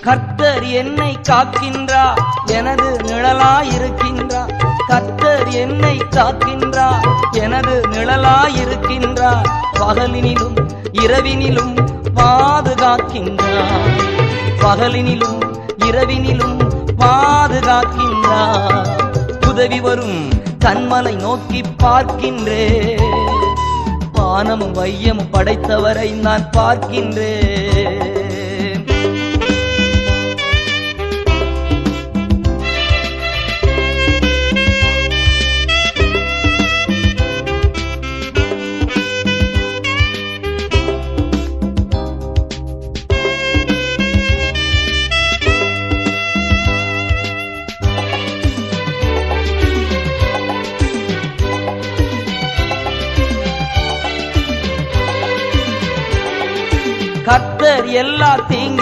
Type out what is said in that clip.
கர்த்தர் என்னை காக்கின்றார், எனது நிழலாயிருக்கின்றார். கர்த்தர் என்னை காக்கின்றார், எனது நிழலாயிருக்கின்றார். பகலினிலும் இரவினிலும் பாதுகாக்கின்றார். பகலினிலும் இரவினிலும் பாதுகாக்கின்றார். உதவி வரும் கண்மலை நோக்கி பார்க்கின்றேன். வானமும் வையமும் படைத்தவரை நான் பார்க்கின்றேன். கர்த்தர் எல்லா தீங்கிலும்